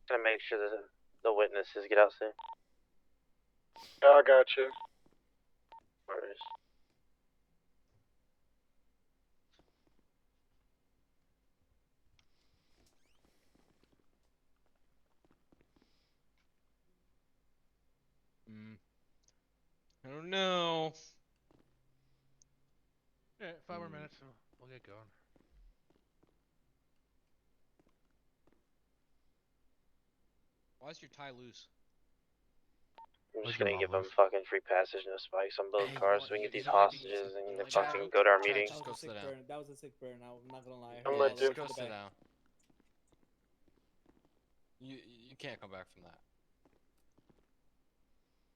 Gonna make sure that the witnesses get out soon. I got you. Orders. I don't know. Yeah, 5 more minutes and we'll get going. Why is your tie loose? I'm Where's just your gonna mom give them live? fucking free passage, no spikes on both Hey, cars, you so we can get you these don't wanna be- hostages you and don't they like fucking choke? go to our Chad, meeting. just go sit down. That was a sick burn. I'm not gonna lie. I'm Yeah, let just you. go sit down. You can't come back from that.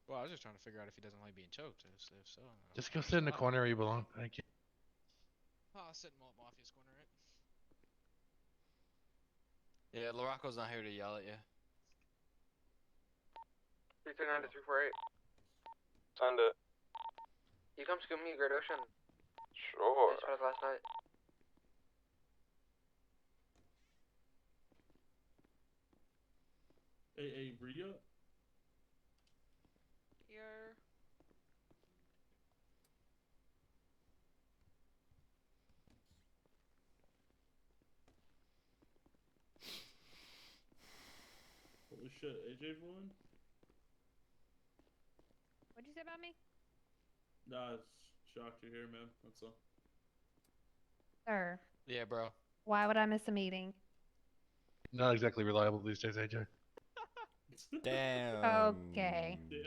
Well, I was just trying to figure out if he doesn't like being choked. If so, Just go sit in the corner where you belong. Thank you. Oh, I'll sit in Mafia's corner, right? Yeah, Laraco's not here to yell at you. 339 to 348. Send it. You come scoop me, Great Ocean. Sure. This was last night. Hey, Rhea? Here. Holy shit, AJ's won? What'd you say about me? Nah, it's shocked you're here, man. That's all. Sir, Yeah, bro. why would I miss a meeting? Not exactly reliable these days, AJ. Damn. Okay. Yeah.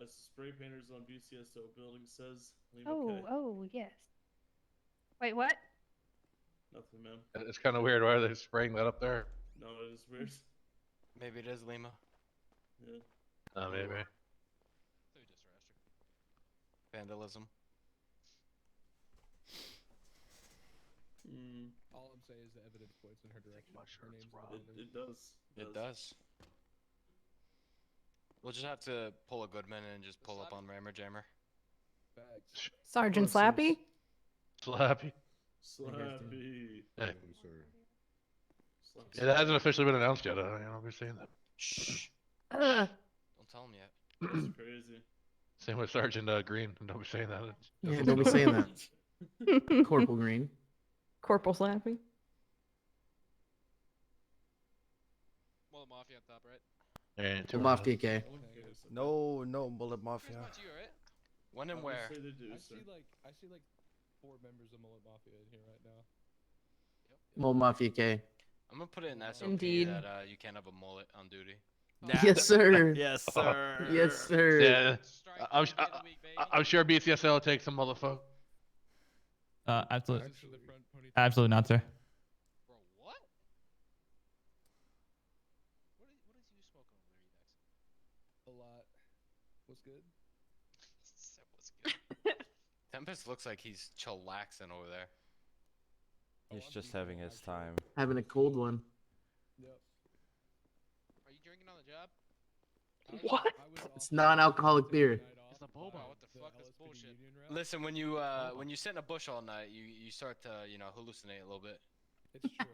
As the spray painters on BCSO building says, Lima K. Oh, yes. Wait, what? Nothing, man. It's kind of weird. Why are they spraying that up there? No, it is weird. Maybe it is Lima. Yeah. Oh, maybe. So just arrested. Vandalism. All I'm saying is the evidence points in her direction. My Her shirt's name's wrong. on It does. It does. We'll just have to pull a Goodman and just pull up on Rammer Jammer. Facts. Sergeant Close, Slappy? Slappy. Slappy. Hey. Slappy. It hasn't officially been announced yet. I'll be saying that. Shh. Ugh. Don't tell him yet. That's crazy. Same with Sergeant Green. Don't be saying that. Yeah, don't be saying that. Corporal Green. Corporal Slappy? Well, the Mafia on top, right? And two Mafia K. Okay, so- No, Bullet Mafia. Here's you, right? When and I would where? say they do, I sir. see like 4 members of Mullet Mafia in here right now. Mole Mafia K. I'm gonna put it in SOP Indeed. that you can't have a mullet on duty. Yes, sir. Yes, sir. Yes, sir. Yeah. Strike I'm, Tuesday of the week, baby. I'm sure BCSL will take some motherfucker. Absolutely. License to the front, ponytail. Absolutely not, sir. Bro, what? What is you smoking over there, Evax? A lot. What's good? Said what's good. Tempest looks like he's chillaxing over there. He's I'm just decent, having his actually. time. Having a cold one. Yep. Are you drinking on the job? What? It's non-alcoholic beer. It's the boba. What the fuck? That's bullshit. Listen, when you sit in a bush all night, you start to hallucinate a little bit. It's true.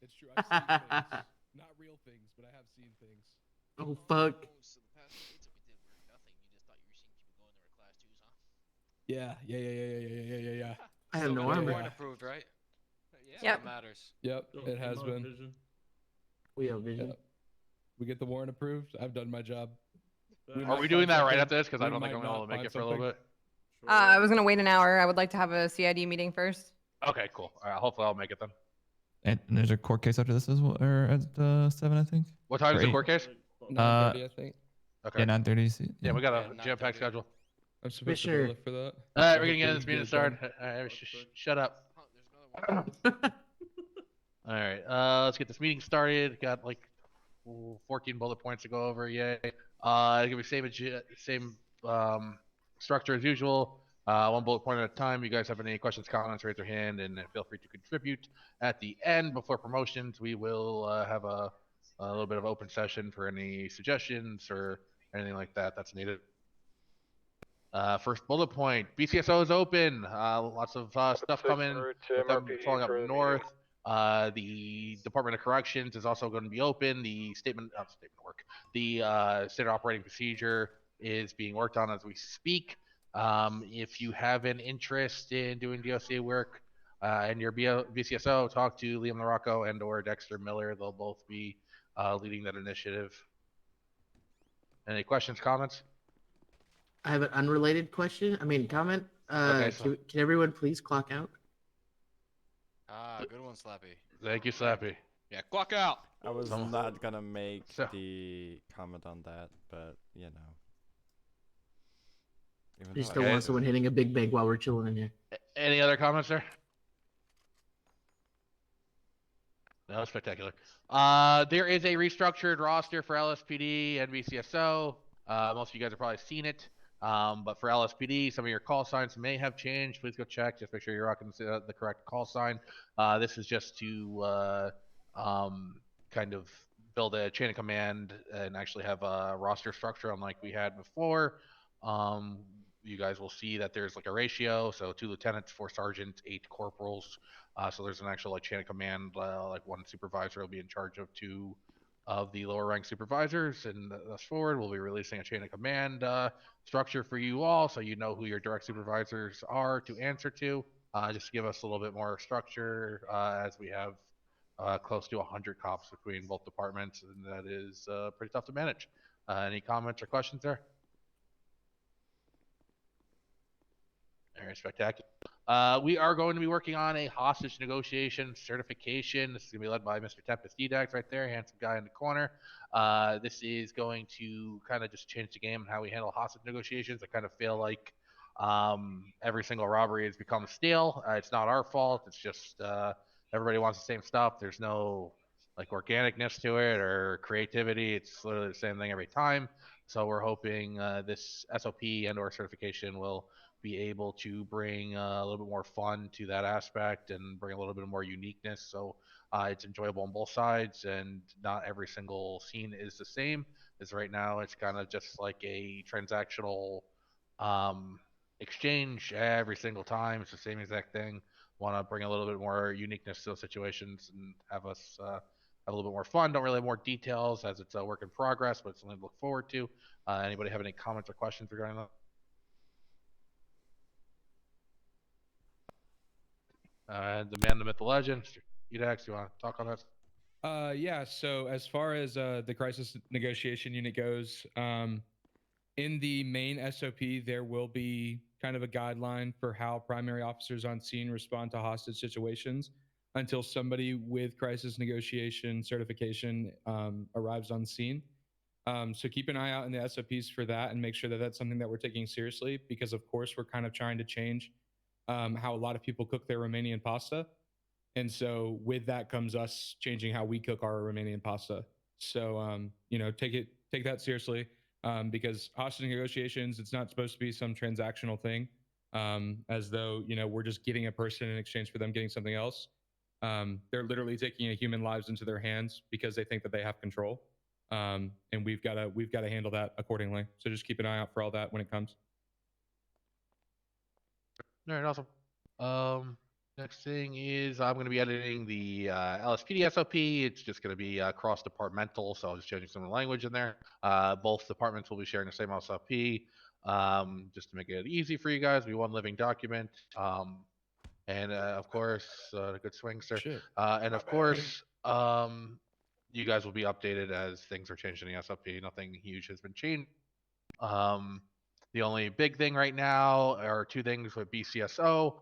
It's true. I've seen things. Not real things, but I have seen things. Oh, fuck. Oh, so the past dates that we did were nothing. You just thought you were seeing people go in there with class 2s, huh? Yeah. I have Still no got the armor. warrant approved, right? Yeah. Yep. That matters. Yep, Oh, it has come on, been. Vision. We have vision. Yep. We get the warrant approved. I've done my job. Back. Are we doing that right something. after this? Because I We don't think might I'm going not to make find it for a little something. bit. Sure. I was going to wait an hour. I would like to have a CID meeting first. Okay, cool. All right, hopefully I'll make it then. And there's a court case after this as well, or at 7, I think. What time is the Great. court case? 9:30, I think. Okay. Yeah, 9:30. Yeah, we got Yeah, a jam-packed 9:30. schedule. I'm supposed to Commissioner. go look for that. All right, So we're gonna get hopefully this we meeting it started. done. All right, shut up. Huh, there's another one. All right, let's get this meeting started. Got like 14 bullet points to go over. Yay. Give me same structure as usual. 1 bullet point at a time. You guys have any questions, comments, raise your hand, and feel free to contribute. At the end, before promotions, we will have a little bit of open session for any suggestions or anything like that that's needed. First bullet point: BCSO is open. Lots of stuff coming. Route With them MRPD falling up for the north. meeting. The Department of Corrections is also going to be open. The statement of work, the standard operating procedure is being worked on as we speak. If you have an interest in doing DOC work and your BCSO, talk to Liam LaRocco and or Dexter Miller. They'll both be leading that initiative. Any questions, comments? I have an unrelated question. I mean, comment. Okay, so- Can everyone please clock out? Ah, good one, Slappy. Thank you, Slappy. Yeah, clock out. I was Some- not gonna make So- the comment on that, but you know. Even I just though don't Okay. want someone hitting a big bang while we're chilling in here. Any other comments, sir? No, spectacular. There is a restructured roster for LSPD and BCSO. Most of you guys have probably seen it. But for LSPD, some of your call signs may have changed. Please go check. Just make sure you're rocking the correct call sign. This is just to kind of build a chain of command and actually have a roster structure unlike we had before. You guys will see that there's like a ratio. So 2 lieutenants, 4 sergeants, 8 corporals. So there's an actual like chain of command. Like 1 supervisor will be in charge of 2 of the lower rank supervisors, and thus forward we'll be releasing a chain of command structure for you all, so you know who your direct supervisors are to answer to. Just to give us a little bit more structure, as we have close to 100 cops between both departments, and that is pretty tough to manage. Any comments or questions there? All right, spectacular. We are going to be working on a hostage negotiation certification. This is going to be led by Mr. Tempest Edax right there, handsome guy in the corner. This is going to kind of just change the game and how we handle hostage negotiations. I kind of feel like every single robbery has become stale. It's not our fault. It's just everybody wants the same stuff. There's no like organicness to it or creativity. It's literally the same thing every time. So we're hoping this SOP and or certification will be able to bring a little bit more fun to that aspect and bring a little bit more uniqueness. So it's enjoyable on both sides, and not every single scene is the same. As right now, it's kind of just like a transactional exchange every single time. It's the same exact thing. Want to bring a little bit more uniqueness to those situations and have us have a little bit more fun. Don't really have more details as it's a work in progress, but it's something to look forward to. Anybody have any comments or questions regarding that? The man, the myth, the legend, Mr. Edax, you want to talk on that? Yeah, so as far as the crisis negotiation unit goes, in the main SOP, there will be kind of a guideline for how primary officers on scene respond to hostage situations until somebody with crisis negotiation certification arrives on scene. So keep an eye out in the SOPs for that and make sure that that's something that we're taking seriously, because of course we're kind of trying to change how a lot of people cook their Romanian pasta. And so with that comes us changing how we cook our Romanian pasta. So, you know, take that seriously, because hostage negotiations, it's not supposed to be some transactional thing, as though, you know, we're just getting a person in exchange for them getting something else. They're literally taking a human lives into their hands because they think that they have control. And we've got to handle that accordingly. So just keep an eye out for all that when it comes. All right, awesome. Next thing is I'm going to be editing the LSPD SOP. It's just going to be cross-departmental, so I'll just changing some of the language in there. Both departments will be sharing the same SOP, just to make it easy for you guys. Be one living document. And of course, good swing, sir. And of course, you guys will be updated as things are changed in the SOP. Nothing huge has been changed. The only big thing right now are 2 things with BCSO.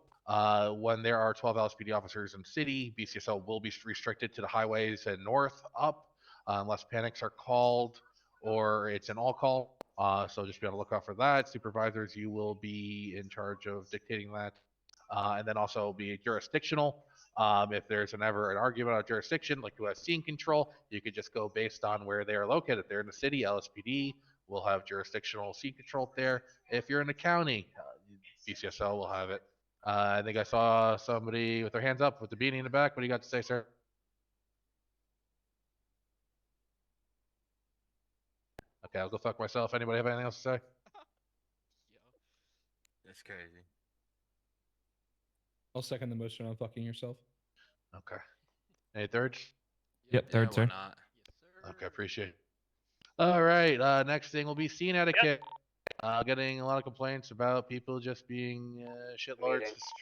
When there are 12 LSPD officers in city, BCSO will be restricted to the highways and north up, unless panics are called or it's an all call. So just be on the lookout for that. Supervisors, you will be in charge of dictating that. And then also be jurisdictional. If there's ever an argument on jurisdiction, like who has scene control, you could just go based on where they are located. If they're in the city, LSPD will have jurisdictional scene control there. If you're in the county, BCSO will have it. I think I saw somebody with their hands up with the beanie in the back. What do you got to say, sir? Okay, I'll go fuck myself. Anybody have anything else to say? That's crazy. I'll second the motion on fucking yourself. Okay. Any thirds? Yep, Yeah, third, why sir. not? Okay, appreciate it. All right, next thing will be scene etiquette. Getting a lot of complaints about people just being shitlords. Meeting. Just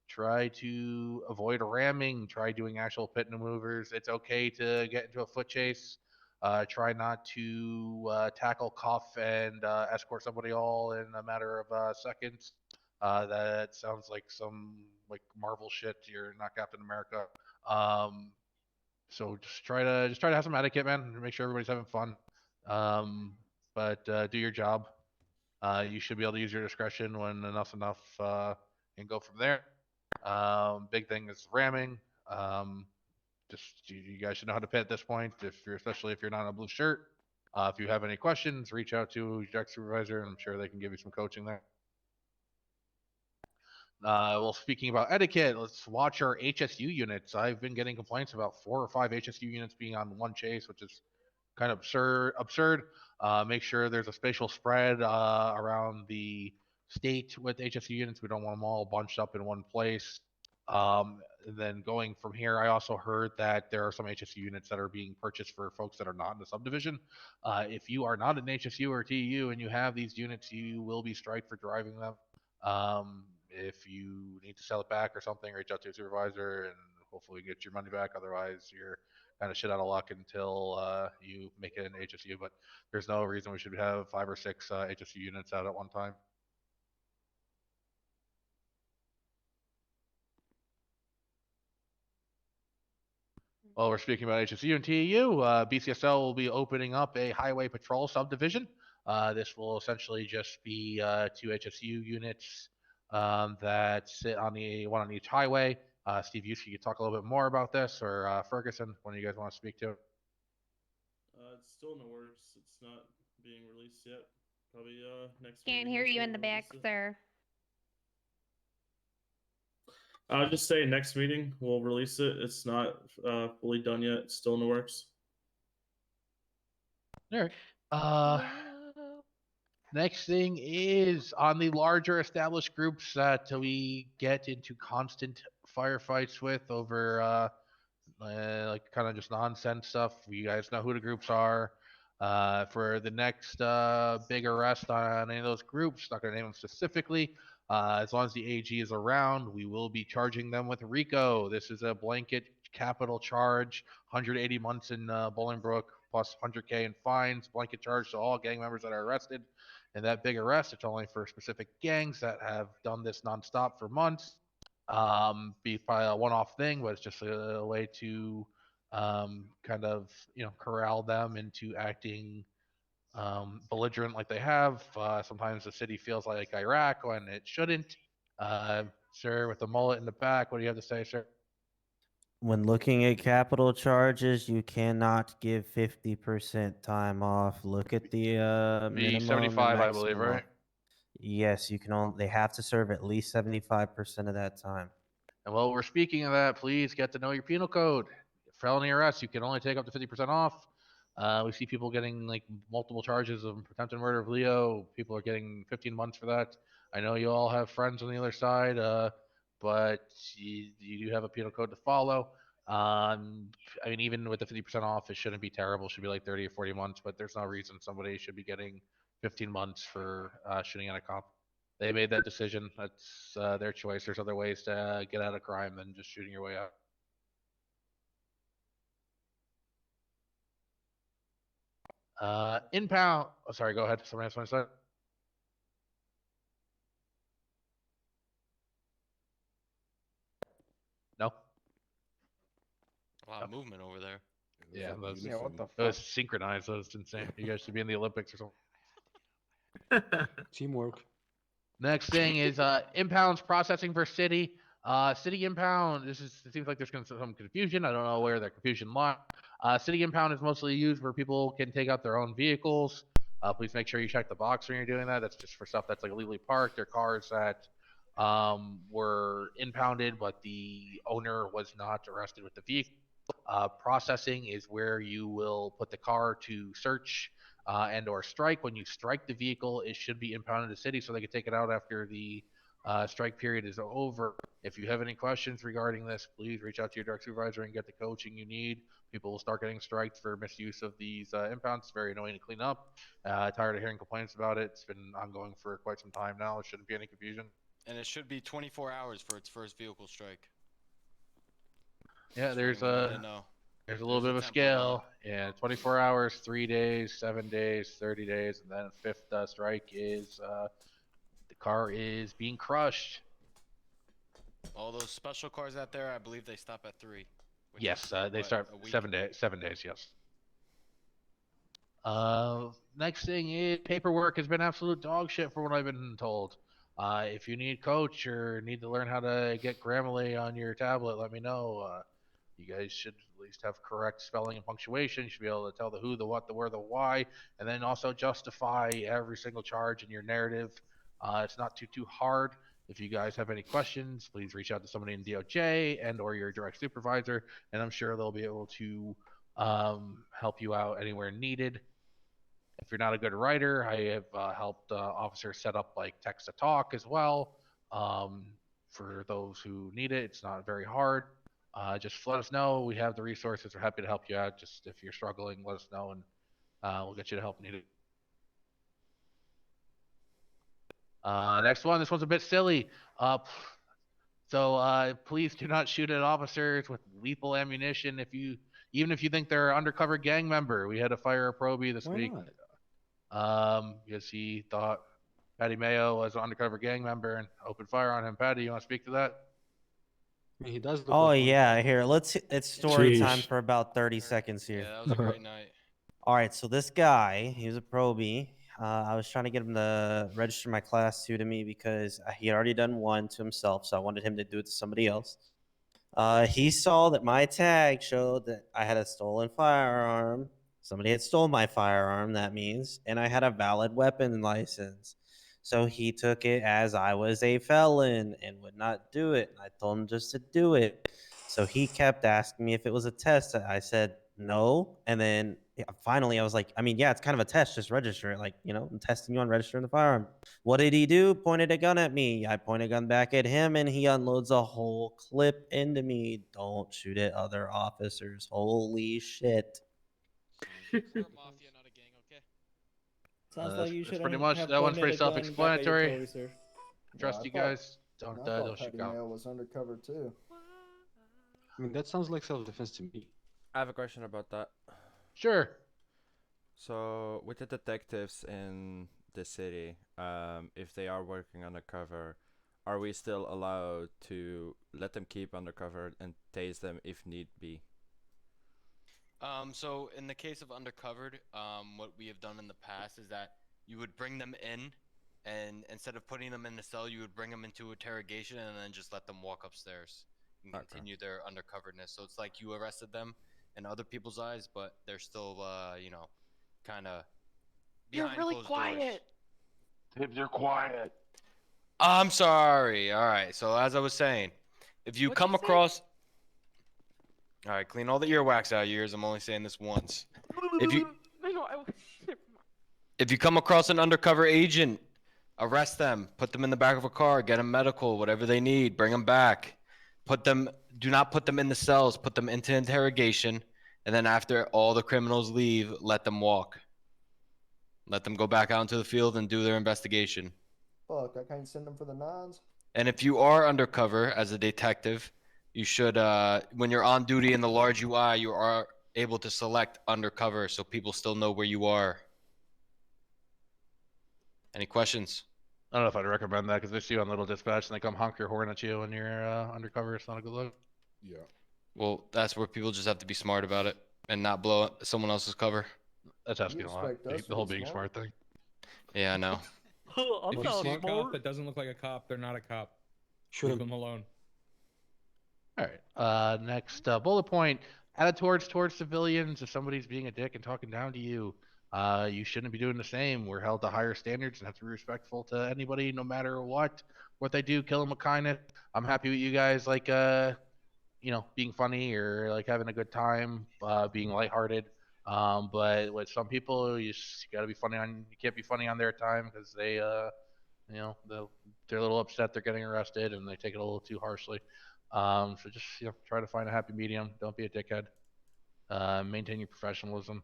try to avoid ramming. Try doing actual pit maneuvers. It's okay to get into a foot chase. Try not to tackle, cuff, and escort somebody all in a matter of seconds. That sounds like some like Marvel shit. You're not Captain America. So just try to have some etiquette, man. And make sure everybody's having fun. But do your job. You should be able to use your discretion when enough's enough, and go from there. Big thing is ramming. Just you guys should know how to pit at this point. Especially if you're not in a blue shirt. If you have any questions, reach out to your deck supervisor, and I'm sure they can give you some coaching there. Well, speaking about etiquette, let's watch our HSU units. I've been getting complaints about 4 or 5 HSU units being on one chase, which is kind of absurd. Make sure there's a spatial spread around the state with HSU units. We don't want them all bunched up in one place. Then going from here, I also heard that there are some HSU units that are being purchased for folks that are not in the subdivision. If you are not an HSU or TU and you have these units, you will be striked for driving them. If you need to sell it back or something, reach out to your supervisor and hopefully get your money back. Otherwise, you're kind of shit out of luck until you make it an HSU. But there's no reason we should have 5 or 6 HSU units out at one time. While we're speaking about HSU and TEU, BCSL will be opening up a highway patrol subdivision. This will essentially just be 2 HSU units that sit on one on each highway. Steve, you could talk a little bit more about this, or Ferguson, one of you guys want to speak to it? It's still in the works. It's not being released yet. Probably next. Can't meeting hear or you so in the we'll back, release it. sir. I'll just say next meeting we'll release it. It's not fully done yet. It's still in the works. All right. Next thing is on the larger established groups that we get into constant firefights with over like kind of just nonsense stuff. You guys know who the groups are. For the next big arrest on any of those groups, not going to name them specifically. As long as the AG is around, we will be charging them with RICO. This is a blanket capital charge, 180 months in Bolingbrook plus 100K in fines, blanket charge to all gang members that are arrested. And that big arrest, it's only for specific gangs that have done this nonstop for months. Be probably a one-off thing, but it's just a way to kind of corral them into acting belligerent like they have. Sometimes the city feels like Iraq when it shouldn't. Sir, with the mullet in the back, what do you have to say, sir? When looking at capital charges, you cannot give 50% time off. Look at the minimum and 75, I believe, maximum right? off. Yes, you can only. They have to serve at least 75% of that time. And while we're speaking of that, please get to know your penal code. Felony arrest, you can only take up to 50% off. We see people getting like multiple charges of attempted murder of Leo. People are getting 15 months for that. I know you all have friends on the other side, but you do have a penal code to follow. I mean, even with the 50% off, it shouldn't be terrible. It should be like 30 or 40 months, but there's no reason somebody should be getting 15 months for shooting at a cop. They made that decision. That's their choice. There's other ways to get out of crime than just shooting your way out. Impound. Oh, sorry, go ahead. Somebody else want to say? No? A lot of movement over there. Yeah, what the it was synchronized. That was insane. You guys should be in the Olympics or something. Teamwork. Next thing is impounds processing for city. City impound. It seems like there's some confusion. I don't know where the confusion lies. City impound is mostly used where people can take out their own vehicles. Please make sure you check the box when you're doing that. That's just for stuff that's like illegally parked or cars that were impounded, but the owner was not arrested with the vehicle. Processing is where you will put the car to search and or strike. When you strike the vehicle, it should be impounded to city so they can take it out after the Strike period is over. If you have any questions regarding this, please reach out to your direct supervisor and get the coaching you need. People will start getting striked for misuse of these impounds. It's very annoying to clean up. Tired of hearing complaints about it. It's been ongoing for quite some time now. It shouldn't be any confusion. And it should be 24 hours for its first vehicle strike. Yeah, Just there's wanted to a know. there's a little There's bit a of a template scale. Yeah, 24 hours, 3 days, 7 days, 30 days, and then fifth strike is the car is being crushed. All those special cars out there, I believe they stop at 3. which Yes, is, they what, start a week? 7 days. 7 days, yes. Next thing is paperwork has been absolute dog shit for what I've been told. If you need coach or need to learn how to get Grammarly on your tablet, let me know. You guys should at least have correct spelling and punctuation. You should be able to tell the who, the what, the where, the why, and then also justify every single charge in your narrative. It's not too hard. If you guys have any questions, please reach out to somebody in DOJ and or your direct supervisor, and I'm sure they'll be able to help you out anywhere needed. If you're not a good writer, I have helped officers set up like text to talk as well. For those who need it, it's not very hard. Just let us know. We have the resources. We're happy to help you out. Just if you're struggling, let us know, and we'll get you the help needed. Next one. This one's a bit silly. So please do not shoot at officers with lethal ammunition. Even if you think they're an undercover gang member. We had to fire a probie this week. Because he thought Patty Mayo was an undercover gang member and opened fire on him. Patty, you want to speak to that? He does. Look Oh like one. yeah, here. It's story time Sheesh. for about 30 seconds here. Yeah, that was a great night. All right, so this guy, he was a probie. I was trying to get him to register my class 2 to me because he had already done 1 to himself, so I wanted him to do it to somebody else. He saw that my tag showed that I had a stolen firearm. Somebody had stolen my firearm, that means, and I had a valid weapon license. So he took it as I was a felon and would not do it. I told him just to do it. So he kept asking me if it was a test. I said no. And then finally I was like, I mean, yeah, it's kind of a test. Just register it. Like, I'm testing you on registering the firearm. What did he do? Pointed a gun at me. I pointed a gun back at him and he unloads a whole clip into me. Don't shoot at other officers. Holy shit. We're a mafia, not a gang, okay? Sounds like you That's should pretty much that one's pretty self-explanatory. Trust you guys. Don't shoot out. was undercover too. I mean, that sounds like self-defense to me. I have a question about that. Sure. So, with the detectives in the city, if they are working undercover, are we still allowed to let them keep undercover and tase them if need be? So in the case of undercovered, what we have done in the past is that you would bring them in, and instead of putting them in the cell, you would bring them into interrogation and then just let them walk upstairs and continue their undercoverness. So it's like you arrested them in other people's eyes, but they're still, kind of behind closed doors. Tibbs, you're quiet. I'm sorry. All right. So as I was saying, if you come across, all right, clean all the earwax out of your ears. I'm only saying this once. If you come across an undercover agent, arrest them, put them in the back of a car, get them medical, whatever they need, bring them back. Do not put them in the cells, put them into interrogation, and then after all the criminals leave, let them walk. Let them go back out into the field and do their investigation. Fuck, I can't send them for the 9s. And if you are undercover as a detective, you should, when you're on duty in the large UI, you are able to select undercover so people still know where you are. Any questions? I don't know if I'd recommend that because they see you on Little Dispatch and they come honk your horn at you when you're undercover. It's not a good look. Yeah. Well, that's where people just have to be smart about it and not blow someone else's cover. That's asking a lot. The whole being smart thing. Yeah, I know. If you see a cop that doesn't look like a cop, they're not a cop. Leave them alone. All right. Next bullet point: attitudes towards civilians. If somebody's being a dick and talking down to you, you shouldn't be doing the same. We're held to higher standards and have to be respectful to anybody, no matter what they do. Kill them with kindness. I'm happy with you guys, like being funny or like having a good time, being lighthearted. But with some people, you just gotta be funny on. You can't be funny on their time because they You know, they're a little upset they're getting arrested and they take it a little too harshly. So just try to find a happy medium. Don't be a dickhead. Maintain your professionalism.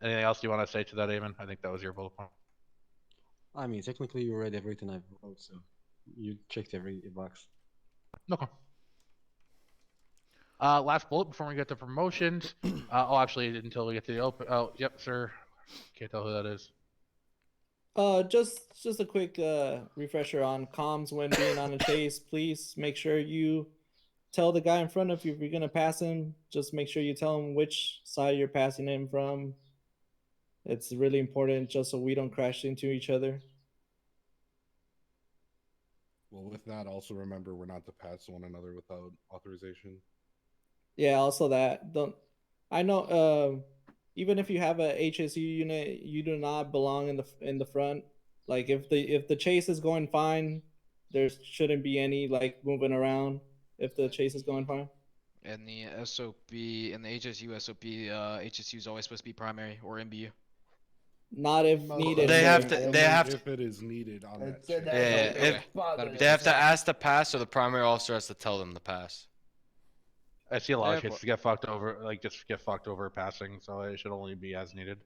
Anything else you want to say to that, Eamon? I think that was your bullet point. I mean, technically you read everything I wrote, so you checked every box. Okay. Last bullet before we get to promotions. Actually, until we get to the open. Oh, yep, sir. Can't tell who that is. Just a quick refresher on comms when being on a chase. Please make sure you tell the guy in front of you if you're gonna pass him. Just make sure you tell him which side you're passing him from. It's really important, just so we don't crash into each other. Well, with that, also remember we're not to pass one another without authorization. Yeah, also that. Don't. I know. Even if you have a HSU unit, you do not belong in the front. Like if the chase is going fine, there shouldn't be any like moving around. If the chase is going fine. And the SOP and the HSU SOP, HSU is always supposed to be primary or MBU. Not if needed. They have to. They have to. If it is needed on that. It said check. that Yeah, from the they have to ask to pass, or the primary officer has to tell them to pass. I see a lot of cases get fucked over, like just get fucked over passing, so it should only be as needed.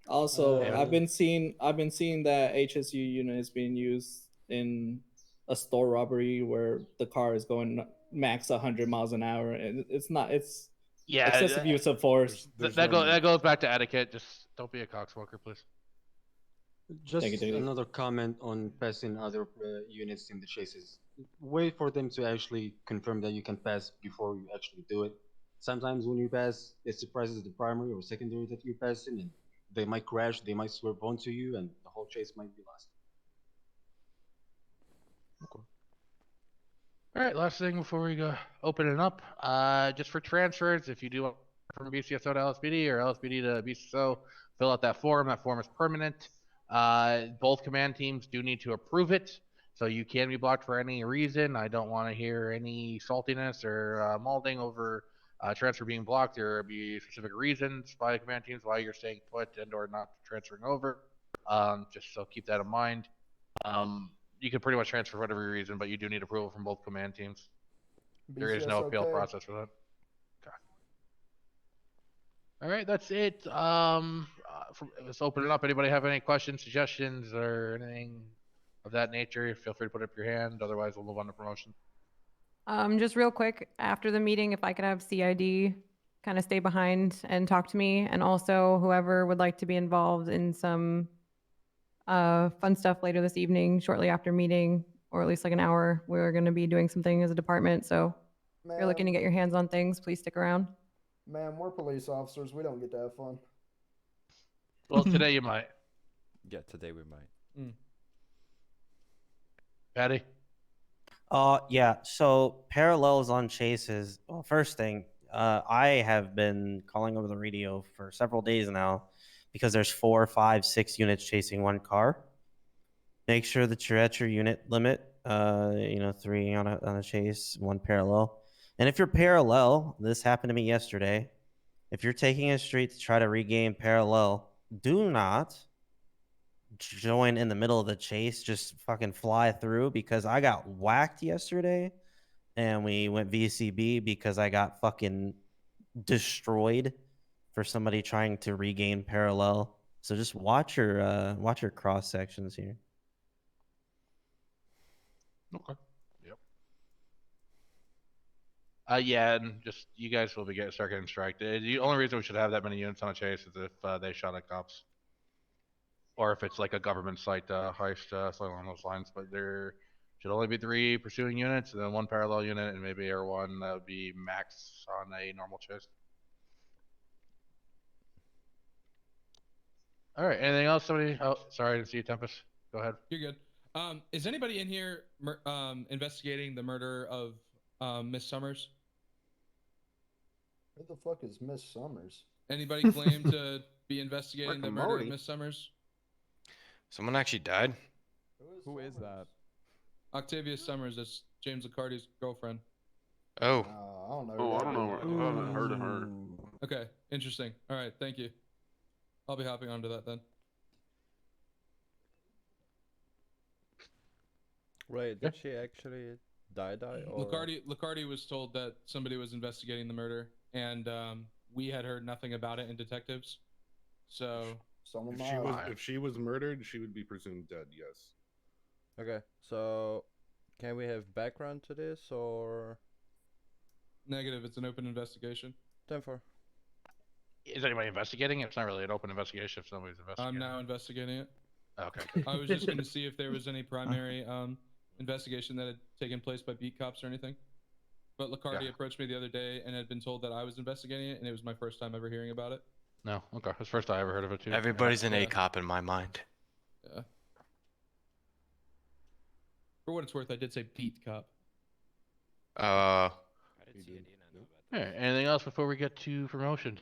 Also, I've been seeing that HSU unit is being used in a store robbery where the car is going max 100 miles an hour, and it's excessive use of force. That goes back to etiquette. Just don't be a cocksmoker, please. Just another comment on passing other units in the chases. Wait for them to actually confirm that you can pass before you actually do it. Sometimes when you pass, it surprises the primary or secondary that you're passing, and they might crash, they might swerve onto you, and the whole chase might be lost. Okay. All right, last thing before we go open it up, just for transfers, if you do want from BCSO to LSPD or LSPD to BCSO, fill out that form. That form is permanent. Both command teams do need to approve it, so you can be blocked for any reason. I don't want to hear any saltiness or molding over transfer being blocked. There will be specific reasons by the command teams why you're staying put and or not transferring over. Just so keep that in mind. You can pretty much transfer for whatever reason, but you do need approval from both command teams. There is no appeal process for that. Okay. All right, that's it. Let's open it up. Anybody have any questions, suggestions, or anything of that nature? Feel free to put up your hand. Otherwise, we'll move on to promotion. Just real quick, after the meeting, if I could have CID kind of stay behind and talk to me, and also whoever would like to be involved in some fun stuff later this evening, shortly after meeting, or at least like an hour, we're going to be doing something as a department. So if you're looking to get your hands on things, please stick around. Man, we're police officers. We don't get to have fun. Well, today you might. Yeah, today we might. Patty? Yeah, so parallels on chases. Well, first thing, I have been calling over the radio for several days now because there's 4, 5, 6 units chasing one car. Make sure that you're at your unit limit. 3 on a chase, 1 parallel. And if you're parallel, this happened to me yesterday. If you're taking a street to try to regain parallel, do not join in the middle of the chase. Just fucking fly through, because I got whacked yesterday and we went VCB because I got fucking destroyed for somebody trying to regain parallel. So just watch your cross sections here. Okay. Yep. Yeah, and just you guys will start getting striked. The only reason we should have that many units on a chase is if they shot at cops, or if it's like a government site heist, something along those lines. But there should only be 3 pursuing units, and then 1 parallel unit, and maybe R1. That would be max on a normal chase. All right. Anything else? Somebody? Oh, sorry, I didn't see you, Tempest. Go ahead. You're good. Is anybody in here investigating the murder of Miss Summers? Who the fuck is Miss Summers? Anybody claim to be investigating the murder Morty. of Miss Summers? Someone actually died. Who is that? Octavia Summers, that's James Licardi's girlfriend. Oh. I don't know. Oh, I don't know. I haven't heard of her. Okay, interesting. All right, thank you. I'll be hopping onto that then. Wait, did she actually die? Or Licardi was told that somebody was investigating the murder, and we had heard nothing about it in detectives. So If she was murdered, she would be presumed dead. Yes. Okay, so can we have background to this or negative? It's an open investigation. 10-4. Is anybody investigating it? It's not really an open investigation if somebody's investigating. I'm now investigating it. Okay. I was just going to see if there was any primary investigation that had taken place by beat cops or anything. But Licardi approached me the other day and had been told that I was investigating it, and it was my first time ever hearing about it. No, okay. That's the first I ever heard of it too. Everybody's an A cop in my mind. Yeah. For what it's worth, I did say beat cop. Uh. All right. Anything else before we get to promotion?